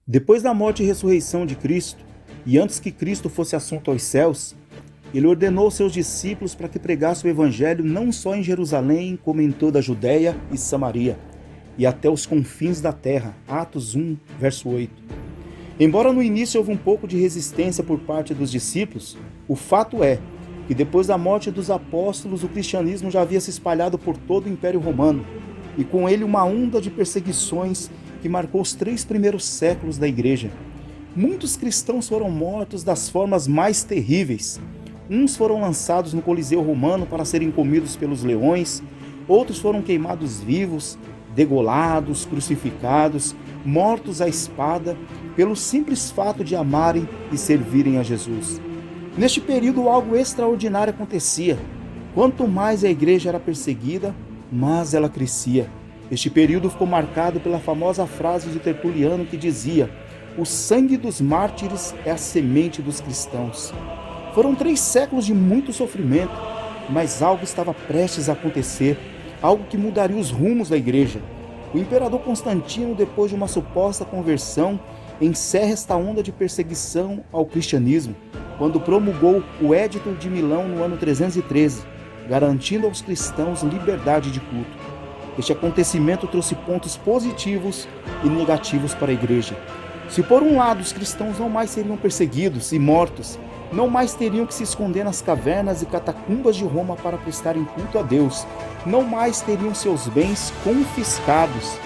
Depois da morte e ressurreição de Cristo, e antes que Cristo fosse assunto aos céus, ele ordenou seus discípulos para que pregassem o evangelho não só em Jerusalém, como em toda a Judéia e Samaria, e até os confins da terra. Atos 1, verso 8. Embora no início houve um pouco de resistência por parte dos discípulos, o fato é que depois da morte dos apóstolos, o cristianismo já havia se espalhado por todo o Império Romano, e com ele uma onda de perseguições que marcou os 3 primeiros séculos da Igreja. Muitos cristãos foram mortos das formas mais terríveis. Uns foram lançados no Coliseu Romano para serem comidos pelos leões, outros foram queimados vivos, degolados, crucificados, mortos à espada, pelo simples fato de amarem e servirem a Jesus. Neste período, algo extraordinário acontecia. Quanto mais a igreja era perseguida, mais ela crescia. Este período ficou marcado pela famosa frase de Tertuliano que dizia: "O sangue dos mártires é a semente dos cristãos." Foram 3 séculos de muito sofrimento, mas algo estava prestes a acontecer, algo que mudaria os rumos da igreja. O imperador Constantino, depois de uma suposta conversão, encerra esta onda de perseguição ao cristianismo, quando promulgou o Édito de Milão no ano 313, garantindo aos cristãos liberdade de culto. Este acontecimento trouxe pontos positivos e negativos para a igreja. Se por um lado os cristãos não mais seriam perseguidos e mortos, não mais teriam que se esconder nas cavernas e catacumbas de Roma para prestarem culto a Deus, não mais teriam seus bens confiscados.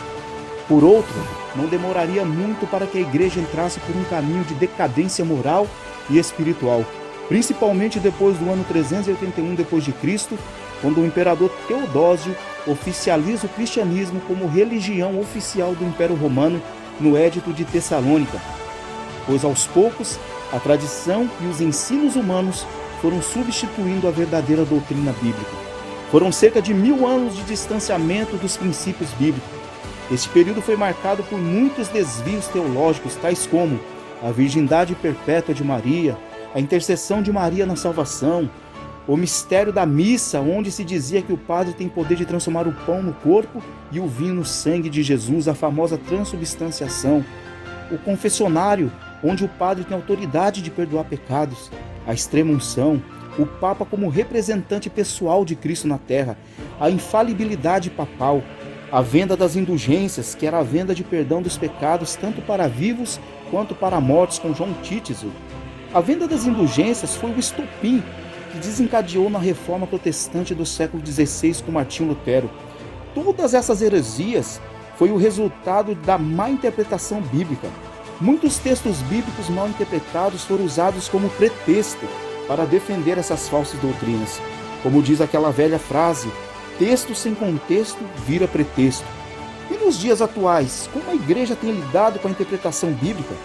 Por outro, não demoraria muito para que a igreja entrasse por um caminho de decadência moral e espiritual, principalmente depois do ano 381 d.C., quando o imperador Teodósio oficializa o cristianismo como religião oficial do Império Romano no Édito de Tessalônica, pois aos poucos a tradição e os ensinos humanos foram substituindo a verdadeira doutrina bíblica. Foram cerca de 1000 anos de distanciamento dos princípios bíblicos. Este período foi marcado por muitos desvios teológicos, tais como a virgindade perpétua de Maria, a intercessão de Maria na salvação, o mistério da missa, onde se dizia que o padre tem poder de transformar o pão no corpo e o vinho no sangue de Jesus, a famosa transubstanciação, o confessionário, onde o padre tem autoridade de perdoar pecados, a extrema-unção, o Papa como representante pessoal de Cristo na terra, a infalibilidade papal, a venda das indulgências, que era a venda de perdão dos pecados tanto para vivos quanto para mortos, com João Títio. A venda das indulgências foi o estopim que desencadeou na reforma protestante do século XVI com Martinho Lutero. Todas essas heresias foi o resultado da má interpretação bíblica. Muitos textos bíblicos mal interpretados foram usados como pretexto para defender essas falsas doutrinas. Como diz aquela velha frase, texto sem contexto vira pretexto. E nos dias atuais, como a igreja tem lidado com a interpretação bíblica?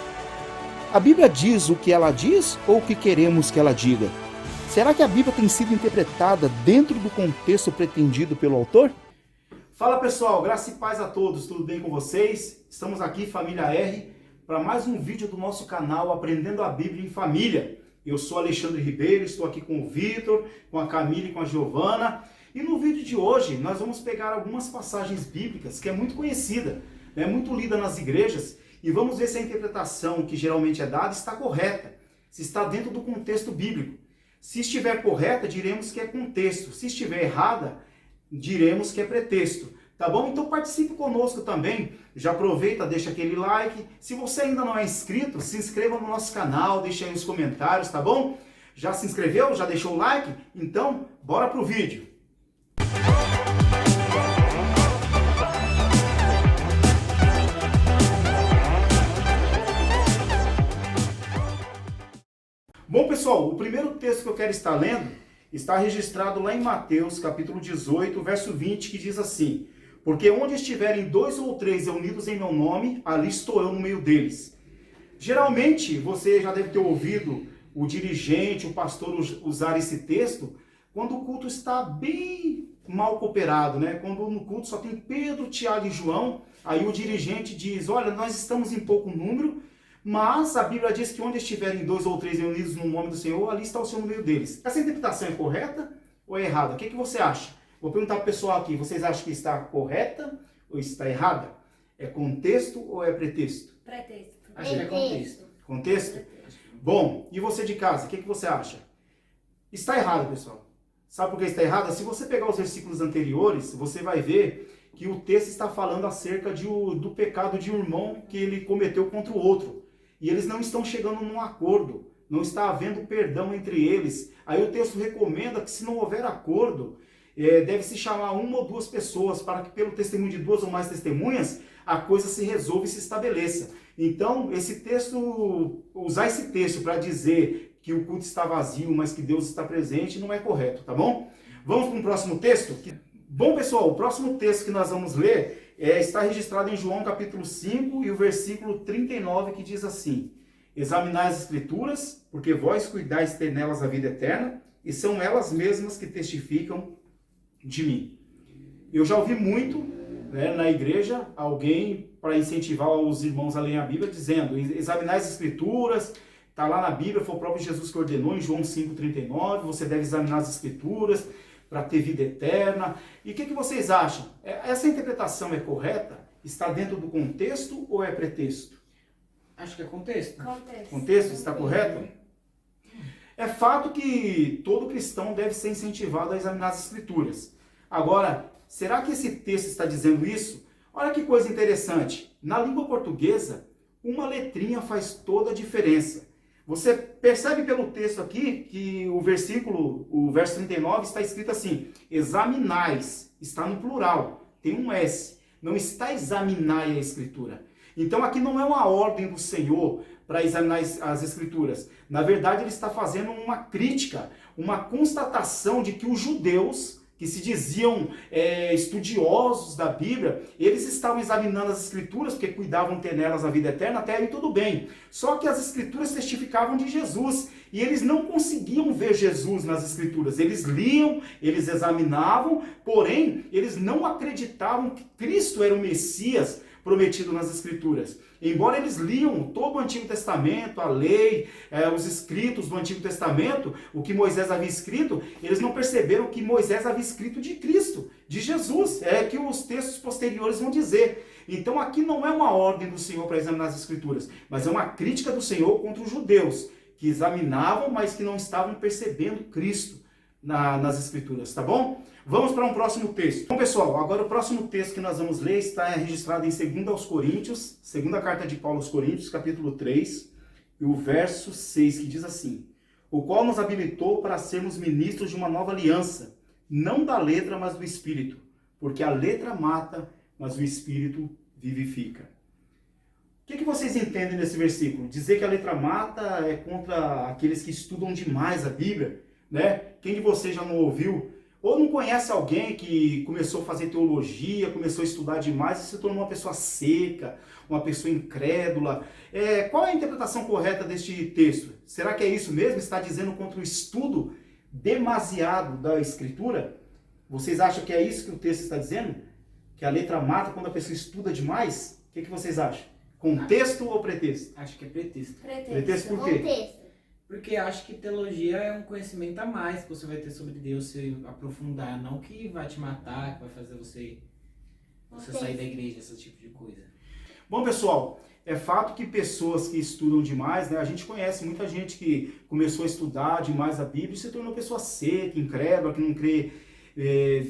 A Bíblia diz o que ela diz ou o que queremos que ela diga? Será que a Bíblia tem sido interpretada dentro do contexto pretendido pelo autor? Fala pessoal, graça e paz a todos, tudo bem com vocês? Estamos aqui, Família R, para mais um vídeo do nosso canal Aprendendo a Bíblia em Família. Eu sou Alexandre Ribeiro, estou aqui com o Vitor, com a Camila e com a Giovana. E no vídeo de hoje nós vamos pegar algumas passagens bíblicas que é muito conhecida, muito lida nas igrejas, e vamos ver se a interpretação que geralmente é dada está correta, se está dentro do contexto bíblico. Se estiver correta, diremos que é contexto. Se estiver errada, diremos que é pretexto. Tá bom? Então participe conosco também. Já aproveita, deixa aquele like. Se você ainda não é inscrito, se inscreva no nosso canal, deixa aí os comentários, tá bom? Já se inscreveu? Já deixou o like? Então, bora pro vídeo. Bom, pessoal, o primeiro texto que eu quero estar lendo está registrado lá em Mateus, capítulo 18, verso 20, que diz assim: "Porque onde estiverem 2 ou 3 reunidos em meu nome, ali estou eu no meio deles." Geralmente, você já deve ter ouvido o dirigente, o pastor usar esse texto quando o culto está bem mal cooperado, né? Quando no culto só tem Pedro, Tiago e João, aí o dirigente diz: "Olha, nós estamos em pouco número, mas a Bíblia diz que onde estiverem 2 ou 3 reunidos no nome do Senhor, ali está o Senhor no meio deles." Essa interpretação é correta ou é errada? O que você acha? Vou perguntar para o pessoal aqui, vocês acham que está correta ou está errada? É contexto ou é pretexto? Pretexto. Acho que é contexto. Contexto? Bom, e você de casa, o que você acha? Está errado, pessoal. Sabe por que está errado? Se você pegar os versículos anteriores, você vai ver que o texto está falando acerca do pecado de um irmão que ele cometeu contra o outro. E eles não estão chegando num acordo, não está havendo perdão entre eles. Aí o texto recomenda que, se não houver acordo, deve-se chamar uma ou duas pessoas para que, pelo testemunho de duas ou mais testemunhas, a coisa se resolva e se estabeleça. Então, usar esse texto para dizer que o culto está vazio, mas que Deus está presente, não é correto, tá bom? Vamos para um próximo texto? Bom, pessoal, o próximo texto que nós vamos ler está registrado em João capítulo 5 e o versículo 39, que diz assim: examinai as escrituras, porque vós cuidais ter nelas a vida eterna, e são elas mesmas que testificam de mim. Eu já ouvi muito, na igreja, alguém, para incentivar os irmãos a lerem a Bíblia, dizendo: examinai as escrituras, está lá na Bíblia, foi o próprio Jesus que ordenou em João 5,39, você deve examinar as escrituras para ter vida eterna. E o que vocês acham? Essa interpretação é correta? Está dentro do contexto ou é pretexto? Acho que é contexto. Contexto, está correto? É fato que todo cristão deve ser incentivado a examinar as escrituras. Agora, será que esse texto está dizendo isso? Olha que coisa interessante. Na língua portuguesa, uma letrinha faz toda a diferença. Você percebe pelo texto aqui que o verso 39 está escrito assim: examinais, está no plural, tem um S, não está examinai a escritura. Então aqui não é uma ordem do Senhor para examinar as escrituras. Na verdade, ele está fazendo uma crítica, uma constatação de que os judeus, que se diziam estudiosos da Bíblia, eles estavam examinando as escrituras porque cuidavam ter nelas a vida eterna, até aí tudo bem. Só que as escrituras testificavam de Jesus e eles não conseguiam ver Jesus nas escrituras. Eles liam, eles examinavam, porém eles não acreditavam que Cristo era o Messias prometido nas escrituras. Embora eles liam todo o Antigo Testamento, a lei, os escritos do Antigo Testamento, o que Moisés havia escrito, eles não perceberam que Moisés havia escrito de Cristo, de Jesus, que os textos posteriores vão dizer. Então aqui não é uma ordem do Senhor para examinar as escrituras, mas é uma crítica do Senhor contra os judeus, que examinavam, mas que não estavam percebendo Cristo nas escrituras, tá bom? Vamos para um próximo texto. Bom, pessoal, agora o próximo texto que nós vamos ler está registrado em 2 aos Coríntios, segunda carta de Paulo aos Coríntios, capítulo 3, e o verso 6, que diz assim: o qual nos habilitou para sermos ministros de uma nova aliança, não da letra, mas do Espírito, porque a letra mata, mas o Espírito vivifica. O que vocês entendem nesse versículo? Dizer que a letra mata é contra aqueles que estudam demais a Bíblia, né? Quem de vocês já não ouviu? Ou não conhece alguém que começou a fazer teologia, começou a estudar demais e se tornou uma pessoa seca, uma pessoa incrédula? Qual é a interpretação correta deste texto? Será que é isso mesmo? Está dizendo contra o estudo demasiado da Escritura? Vocês acham que é isso que o texto está dizendo? Que a letra mata quando a pessoa estuda demais? O que vocês acham? Contexto ou pretexto? Acho que é pretexto. Pretexto por quê? Contexto. Porque acho que teologia é um conhecimento a mais que você vai ter sobre Deus, se aprofundar, não que vai te matar, que vai fazer você sair da igreja, esse tipo de coisa. Bom, pessoal, é fato que pessoas que estudam demais, a gente conhece muita gente que começou a estudar demais a Bíblia e se tornou pessoa seca, incrédula, que não crê,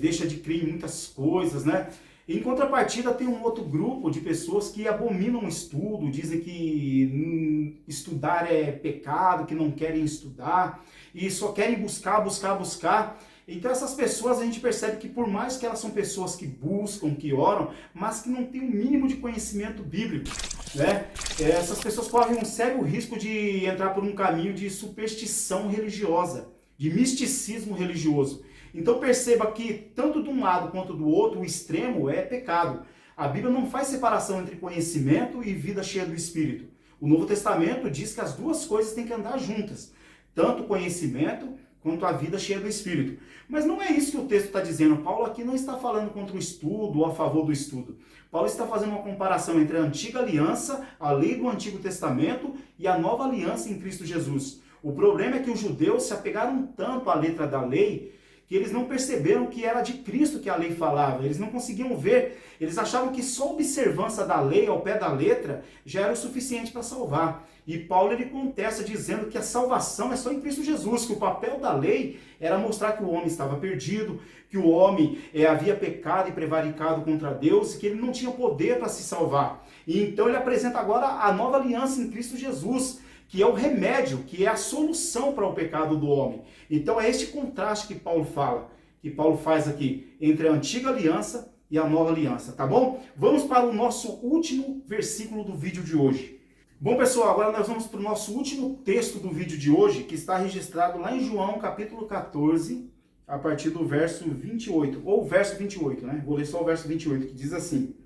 deixa de crer em muitas coisas, né? Em contrapartida, tem um outro grupo de pessoas que abominam o estudo, dizem que estudar é pecado, que não querem estudar e só querem buscar. Então essas pessoas a gente percebe que por mais que elas são pessoas que buscam, que oram, mas que não têm o mínimo de conhecimento bíblico, né? Essas pessoas correm um sério risco de entrar por um caminho de superstição religiosa, de misticismo religioso. Então perceba que tanto de um lado quanto do outro, o extremo é pecado. A Bíblia não faz separação entre conhecimento e vida cheia do Espírito. O Novo Testamento diz que as duas coisas têm que andar juntas, tanto o conhecimento quanto a vida cheia do Espírito. Mas não é isso que o texto está dizendo. Paulo aqui não está falando contra o estudo ou a favor do estudo. Paulo está fazendo uma comparação entre a antiga aliança, a lei do Antigo Testamento e a nova aliança em Cristo Jesus. O problema é que os judeus se apegaram tanto à letra da lei que eles não perceberam que era de Cristo que a lei falava, eles não conseguiam ver, eles achavam que só a observância da lei ao pé da letra já era o suficiente para salvar. E Paulo ele contesta dizendo que a salvação é só em Cristo Jesus, que o papel da lei era mostrar que o homem estava perdido, que o homem havia pecado e prevaricado contra Deus e que ele não tinha poder para se salvar. E então ele apresenta agora a nova aliança em Cristo Jesus, que é o remédio, que é a solução para o pecado do homem. Então é este contraste que Paulo fala, que Paulo faz aqui, entre a antiga aliança e a nova aliança, tá bom? Vamos para o nosso último versículo do vídeo de hoje. Bom, pessoal, agora nós vamos para o nosso último texto do vídeo de hoje, que está registrado lá em João, capítulo 14, a partir do verso 28, ou verso 28, né? Vou ler só o verso 28, que diz assim: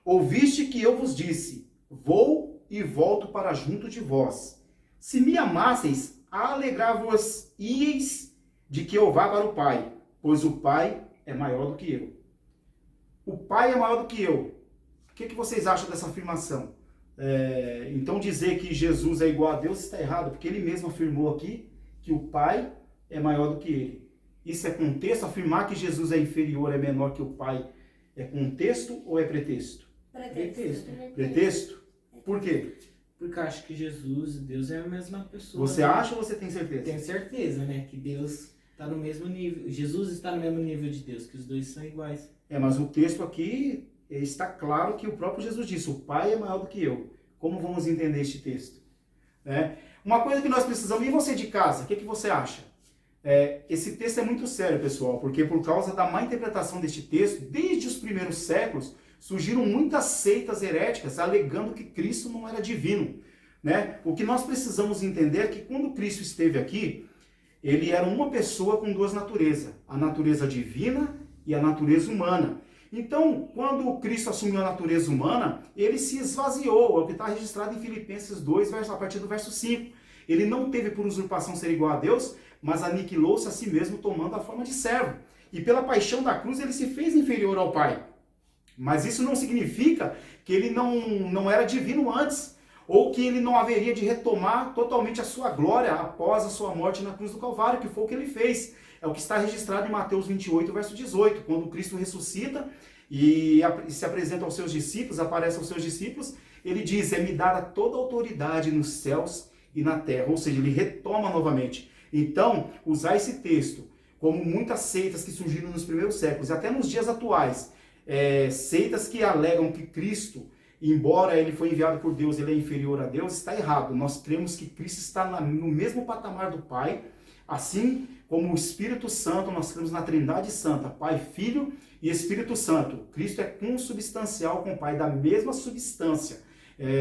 Ouviste que eu vos disse, vou e volto para junto de vós. Se me amasseis, alegrar-vos-ieis de que eu vá para o Pai, pois o Pai é maior do que eu. O Pai é maior do que eu. O que vocês acham dessa afirmação? Então dizer que Jesus é igual a Deus está errado, porque ele mesmo afirmou aqui que o Pai é maior do que ele. Isso é contexto? Afirmar que Jesus é inferior, é menor que o Pai, é contexto ou é pretexto? Pretexto. Pretexto? Por quê? Porque eu acho que Jesus e Deus é a mesma pessoa. Você acha ou você tem certeza? Tenho certeza, né? Que Deus está no mesmo nível. Jesus está no mesmo nível de Deus, que os dois são iguais. Mas o texto aqui está claro que o próprio Jesus disse, o Pai é maior do que eu. Como vamos entender este texto? Uma coisa que nós precisamos, e você de casa, o que você acha? Esse texto é muito sério, pessoal, porque por causa da má interpretação deste texto, desde os primeiros séculos, surgiram muitas seitas heréticas alegando que Cristo não era divino. O que nós precisamos entender é que quando Cristo esteve aqui, ele era uma pessoa com duas naturezas, a natureza divina e a natureza humana. Então, quando Cristo assumiu a natureza humana, ele se esvaziou, é o que está registrado em Filipenses 2, a partir do verso 5. Ele não teve por usurpação ser igual a Deus, mas aniquilou-se a si mesmo, tomando a forma de servo. E pela paixão da cruz, ele se fez inferior ao Pai. Mas isso não significa que ele não era divino antes, ou que ele não haveria de retomar totalmente a sua glória após a sua morte na cruz do Calvário, que foi o que ele fez. É o que está registrado em Mateus 28, verso 18, quando Cristo ressuscita e se apresenta aos seus discípulos, aparece aos seus discípulos, ele diz, é-me dada toda a autoridade nos céus e na terra, ou seja, ele retoma novamente. Então, usar esse texto, como muitas seitas que surgiram nos primeiros séculos, e até nos dias atuais, seitas que alegam que Cristo, embora ele foi enviado por Deus, ele é inferior a Deus, está errado. Nós cremos que Cristo está no mesmo patamar do Pai, assim como o Espírito Santo, nós cremos na Trindade Santa, Pai, Filho e Espírito Santo. Cristo é consubstancial com o Pai, da mesma substância.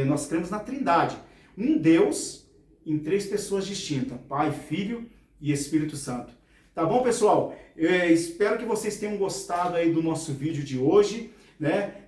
Nós cremos na Trindade. Um Deus em três pessoas distintas, Pai, Filho e Espírito Santo. Tá bom, pessoal? Espero que vocês tenham gostado aí do nosso vídeo de hoje.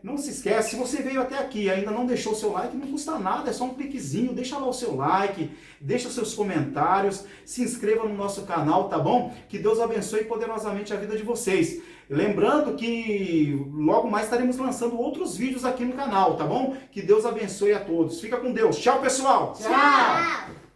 Não se esquece, se você veio até aqui e ainda não deixou o seu like, não custa nada, é só um cliquezinho, deixa lá o seu like, deixa os seus comentários, se inscreva no nosso canal, tá bom? Que Deus abençoe poderosamente a vida de vocês. Lembrando que logo mais estaremos lançando outros vídeos aqui no canal, tá bom? Que Deus abençoe a todos. Fica com Deus. Tchau, pessoal! Tchau!